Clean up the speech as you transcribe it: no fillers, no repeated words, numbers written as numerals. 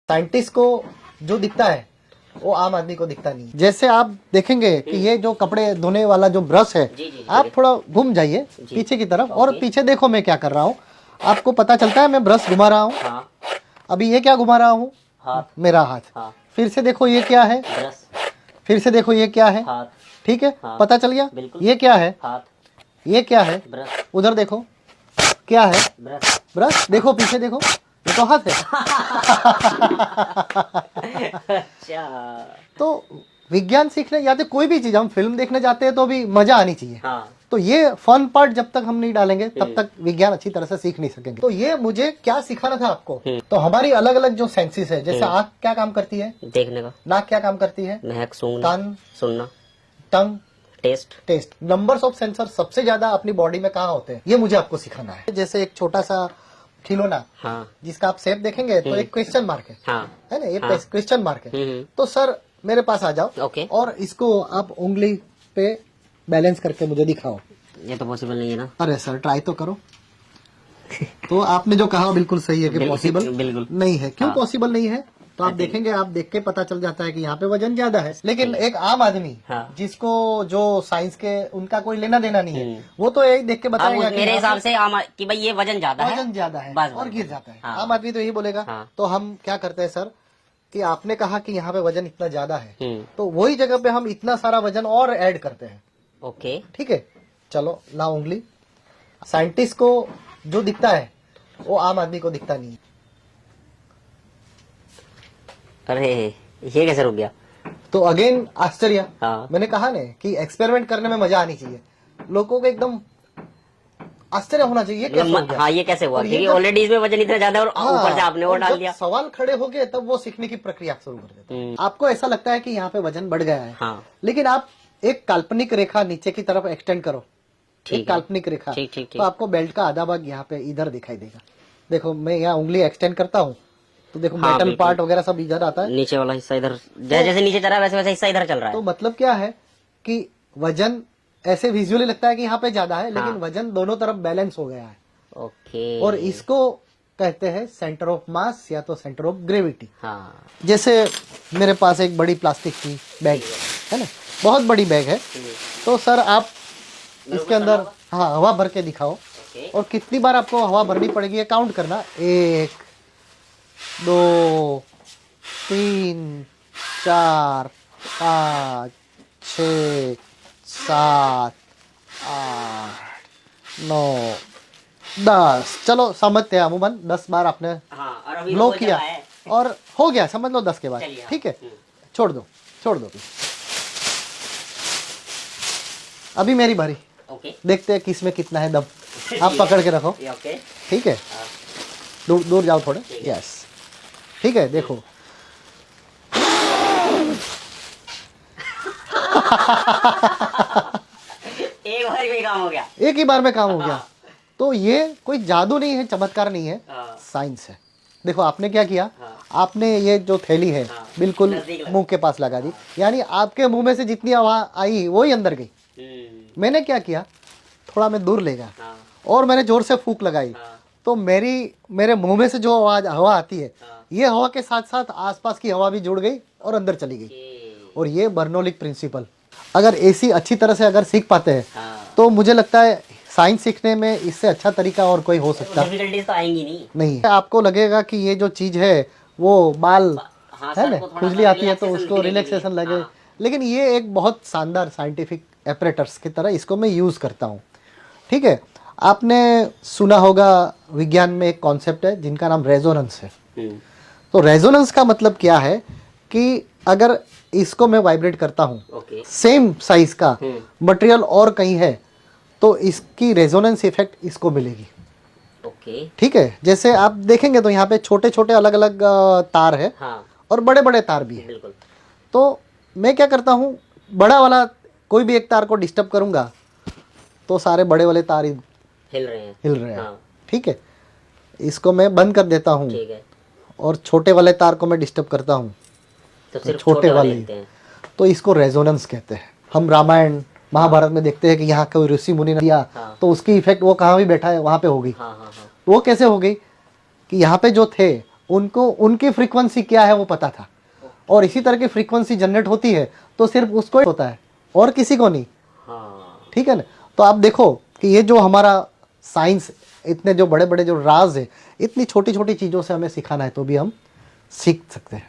Scientist को जो दिखता है वो आम आदमी को दिखता नहीं। जैसे आप देखेंगे कि ये जो कपड़े धोने वाला जो ब्रश है, आप थोड़ा घूम जाइए पीछे की तरफ और पीछे देखो मैं क्या कर रहा हूँ। आपको पता चलता है मैं ब्रश घुमा रहा हूँ। हाँ। अभी ये क्या घुमा रहा हूँ? मेरा हाथ। हाँ। फिर से देखो ये क्या है? ब्रश। फिर से देखो ये क्या है? हाथ। ठीक है, हाँ। पता चल गया। बिल्कुल। ये क्या है? हाथ। ये क्या है? ब्रश। उधर देखो क्या है? ब्रश। ब्रश। देखो पीछे देखो, ये तो हाथ है। अच्छा। तो विज्ञान सीखने जाते कोई भी चीज, हम फिल्म देखने जाते हैं तो भी मजा आनी चाहिए। हाँ। तो ये फन पार्ट जब तक हम नहीं डालेंगे तब तक विज्ञान अच्छी तरह से सीख नहीं सकेंगे। तो ये मुझे क्या सिखाना था आपको? तो हमारी अलग अलग जो सेंसेस है, जैसे आँख क्या काम करती है? देखने का। नाक क्या काम करती है? महक, सूंघना, कान, सुनना, टंग, टेस्ट। नंबर्स ऑफ सेंसर सबसे ज्यादा अपनी बॉडी में कहाँ होते हैं, ये मुझे आपको सिखाना है। जैसे एक छोटा सा खिलौना, हाँ। जिसका आप शेप देखेंगे तो एक क्वेश्चन मार्क है, हाँ। है ना? ये हाँ। क्वेश्चन मार्क है। तो सर मेरे पास आ जाओ ओके। और इसको आप उंगली पे बैलेंस करके मुझे दिखाओ। ये तो पॉसिबल नहीं है ना। अरे सर ट्राई तो करो। तो आपने जो कहा बिल्कुल सही है कि पॉसिबल बिल्कुल नहीं है। क्यों हाँ। पॉसिबल नहीं है? तो आप देखेंगे, आप देख के पता चल जाता है कि यहाँ पे वजन ज्यादा है। लेकिन एक आम आदमी जिसको जो साइंस के उनका कोई लेना देना नहीं है, वो तो यही देख के बताएगा मेरे हिसाब से कि भाई ये वजन ज्यादा है, वजन ज्यादा है बस और गिर जाता है। हाँ। आम आदमी तो यही बोलेगा। तो हम क्या करते हैं सर कि आपने कहा कि यहाँ पे वजन इतना ज्यादा है, तो वही जगह पे हम इतना सारा वजन और ऐड करते हैं। ओके। ठीक है, चलो लाओ उंगली। साइंटिस्ट को जो दिखता है वो आम आदमी को दिखता नहीं है। अरे ये कैसे रुक गया? तो अगेन आश्चर्य। हाँ। मैंने कहा ना कि एक्सपेरिमेंट करने में मजा आनी चाहिए। लोगों को एकदम आश्चर्य होना चाहिए, ये कैसे हो गया? हाँ, ये कैसे हुआ? और ये क्योंकि जब- ऑलरेडी इसमें वजन इतना ज्यादा है और हाँ, ऊपर से आपने वो और डाल जब दिया। सवाल खड़े हो गए तब वो सीखने की प्रक्रिया शुरू कर देते हैं। आपको ऐसा लगता है कि यहाँ पे वजन बढ़ गया है, हाँ। लेकिन आप एक काल्पनिक रेखा नीचे की तरफ एक्सटेंड करो, एक काल्पनिक रेखा, तो आपको बेल्ट का आधा भाग यहाँ पे इधर दिखाई देगा। देखो मैं यहाँ उंगली एक्सटेंड करता हूँ तो देखो हाँ, मेटल पार्ट वगैरह सब इधर आता है। नीचे वाला हिस्सा इधर, जैसे नीचे चल रहा है वैसे वैसे हिस्सा इधर चल रहा है। तो मतलब क्या है कि वजन ऐसे विजुअली लगता है कि यहाँ पे ज्यादा है, लेकिन वजन दोनों तरफ बैलेंस हो गया है। ओके। और इसको कहते हैं सेंटर ऑफ मास या तो सेंटर ऑफ ग्रेविटी। हाँ। जैसे मेरे पास एक बड़ी प्लास्टिक की बैग है ना, बहुत बड़ी बैग है। तो सर आप इसके अंदर हाँ हवा भर के दिखाओ, और कितनी बार आपको हवा भरनी पड़ेगी ये काउंट करना। 1 2 3 4 5 6 7 8 9 10। चलो समझते हैं, अमूमन 10 बार आपने हाँ, और अभी ब्लो तो किया चला है। और हो गया, समझ लो 10 के बाद। चलिए, हाँ। ठीक है, छोड़ दो अभी मेरी बारी। ओके। देखते हैं किसमें कितना है दम। आप पकड़ के रखो। ओके। ठीक है, दूर जाओ थोड़े। यस, ठीक है, देखो। एक बार में काम हो गया। एक ही बार में काम हो गया। तो ये कोई जादू नहीं है, चमत्कार नहीं है, साइंस है। देखो आपने क्या किया, आपने ये जो थैली है बिल्कुल मुंह के पास लगा दी, यानी आपके मुंह में से जितनी हवा आई वो ही अंदर गई। मैंने क्या किया, थोड़ा मैं दूर ले गया और मैंने जोर से फूंक लगाई। तो मेरे मुंह में से जो हवा आती है, ये हवा के साथ साथ आसपास की हवा भी जुड़ गई और अंदर चली गई। और ये बर्नौली प्रिंसिपल, अगर ऐसी अच्छी तरह से अगर सीख पाते हैं तो मुझे लगता है साइंस सीखने में इससे अच्छा तरीका और कोई हो सकता डिफिकल्टीज तो आएंगी नहीं। आपको लगेगा कि ये जो चीज है वो बाल है ना, खुजली आती है तो उसको रिलैक्सेशन लगे, लेकिन ये एक बहुत शानदार साइंटिफिक एपरेटर्स की तरह इसको मैं यूज करता हूँ। ठीक है, आपने सुना होगा विज्ञान में एक कॉन्सेप्ट है जिनका नाम रेजोनेंस है। तो रेजोनेंस का मतलब क्या है कि अगर इसको मैं वाइब्रेट करता हूँ सेम साइज का मटेरियल और कहीं है तो इसकी रेजोनेंस इफेक्ट इसको मिलेगी। ठीक है, जैसे आप देखेंगे तो यहाँ पे छोटे छोटे अलग अलग तार है और बड़े बड़े तार भी है। तो मैं क्या करता हूँ, बड़ा वाला कोई भी एक तार को डिस्टर्ब करूंगा तो सारे बड़े वाले तार हिल रहे हैं। ठीक है, इसको मैं बंद कर देता हूँ और छोटे वाले तार को मैं डिस्टर्ब करता हूँ तो सिर्फ छोटे वाले, तो इसको रेजोनेंस कहते हैं। हम रामायण महाभारत में देखते हैं कि यहाँ कोई ऋषि मुनि ने दिया तो उसकी इफेक्ट वो कहाँ भी बैठा है वहाँ पे हो गई। वो कैसे हो गई कि यहाँ पे जो थे उनको उनकी फ्रीक्वेंसी क्या है वो पता था, और इसी तरह की फ्रीक्वेंसी जनरेट होती है तो सिर्फ उसको ही होता है और किसी को नहीं। हाँ ठीक है ना। तो आप देखो कि ये जो हमारा साइंस, इतने जो बड़े बड़े जो राज है, इतनी छोटी छोटी चीज़ों से हमें सिखाना है तो भी हम सीख सकते हैं।